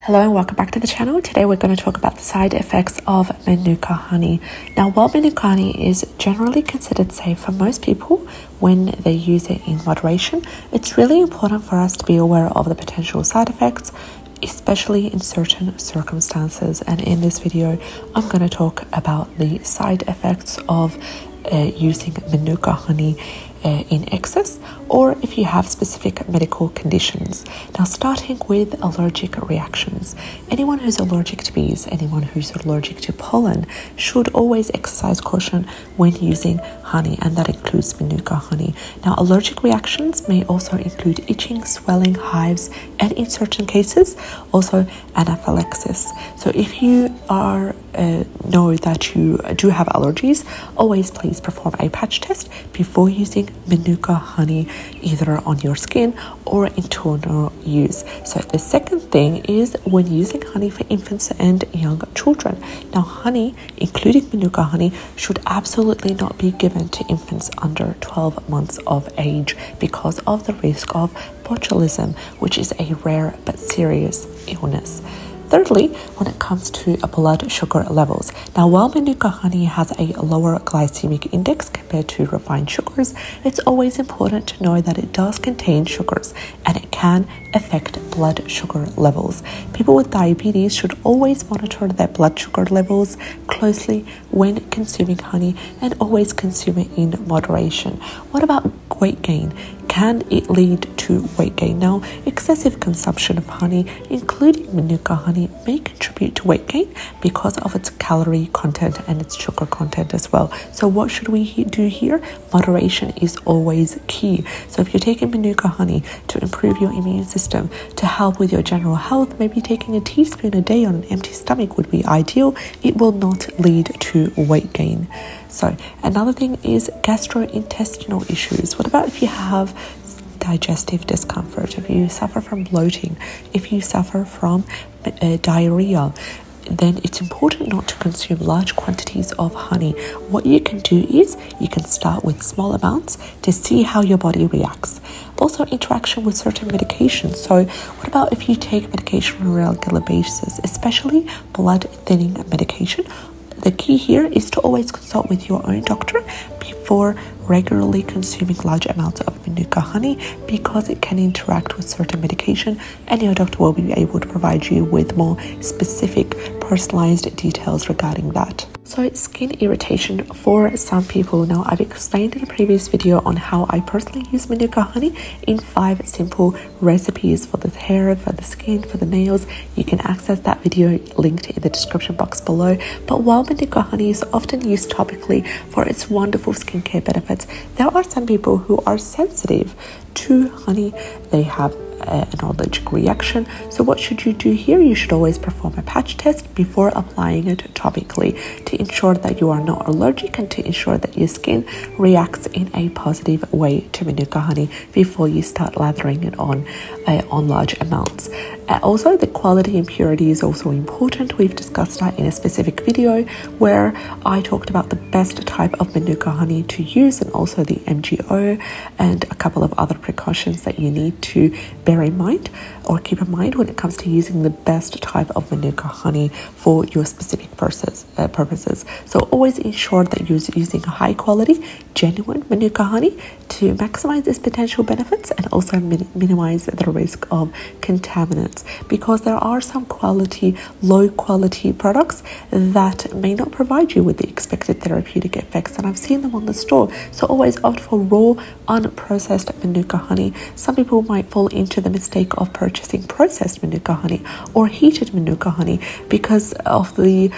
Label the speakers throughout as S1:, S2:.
S1: Hello and welcome back to the channel. Today we're going to talk about the side effects of Manuka honey. Now, while Manuka honey is generally considered safe for most people when they use it in moderation, it's really important for us to be aware of the potential side effects, especially in certain circumstances. And in this video, I'm going to talk about the side effects of using Manuka honey in excess, or if you have specific medical conditions. Now, starting with allergic reactions. Anyone who's allergic to bees, anyone who's allergic to pollen should always exercise caution when using honey, and that includes Manuka honey. Now, allergic reactions may also include itching, swelling, hives, and in certain cases, also anaphylaxis. So if you know that you do have allergies, always please perform a patch test before using Manuka honey, either on your skin or internal use. So the second thing is when using honey for infants and young children. Now, honey, including Manuka honey, should absolutely not be given to infants under 12 months of age because of the risk of botulism, which is a rare but serious illness. Thirdly, when it comes to blood sugar levels. Now, while Manuka honey has a lower glycemic index compared to refined sugars, it's always important to know that it does contain sugars and it can affect blood sugar levels. People with diabetes should always monitor their blood sugar levels closely when consuming honey and always consume it in moderation. What about weight gain? Can it lead to weight gain? Now, excessive consumption of honey, including Manuka honey, may contribute to weight gain because of its calorie content and its sugar content as well. So what should we do here? Moderation is always key. So if you're taking Manuka honey to improve your immune system, to help with your general health, maybe taking a teaspoon a day on an empty stomach would be ideal. It will not lead to weight gain. So another thing is gastrointestinal issues. What about if you have digestive discomfort, if you suffer from bloating, if you suffer from diarrhea? Then it's important not to consume large quantities of honey. What you can do is you can start with small amounts to see how your body reacts. Also, interaction with certain medications. So what about if you take medication on a regular basis, especially blood thinning medication? The key here is to always consult with your own doctor before regularly consuming large amounts of Manuka honey, because it can interact with certain medication and your doctor will be able to provide you with more specific personalized details regarding that. So skin irritation for some people. Now, I've explained in a previous video on how I personally use Manuka honey in 5 simple recipes for the hair, for the skin, for the nails. You can access that video linked in the description box below. But while Manuka honey is often used topically for its wonderful skincare benefits, there are some people who are sensitive to honey. They have an allergic reaction. So what should you do here? You should always perform a patch test before applying it topically to ensure that you are not allergic and to ensure that your skin reacts in a positive way to Manuka honey before you start lathering it on large amounts. Also, the quality and purity is also important. We've discussed that in a specific video where I talked about the best type of Manuka honey to use and also the MGO and a couple of other precautions that you need to bear in mind or keep in mind when it comes to using the best type of Manuka honey for your specific purposes. So always ensure that you're using high quality, genuine Manuka honey to maximize its potential benefits and also minimize the risk of contaminants, because there are some low quality products that may not provide you with the expected therapeutic effects, and I've seen them on the store. So always opt for raw, unprocessed Manuka honey. Some people might fall into the mistake of purchasing processed Manuka honey or heated Manuka honey because of the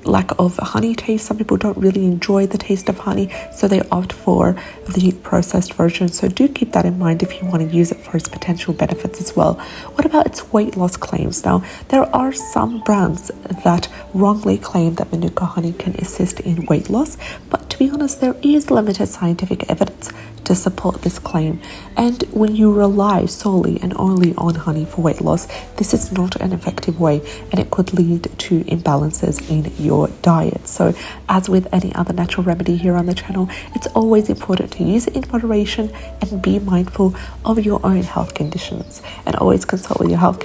S1: lack of honey taste. Some people don't really enjoy the taste of honey, so they opt for the processed version. So do keep that in mind if you want to use it for its potential benefits as well. What about its weight loss claims? Now, there are some brands that wrongly claim that Manuka honey can assist in weight loss, but to be honest, there is limited scientific evidence to support this claim. And when you rely solely and only on honey for weight loss, this is not an effective way and it could lead to imbalances in your diet. So as with any other natural remedy here on the channel, it's always important to use it in moderation and be mindful of your own health conditions, and always consult with your healthcare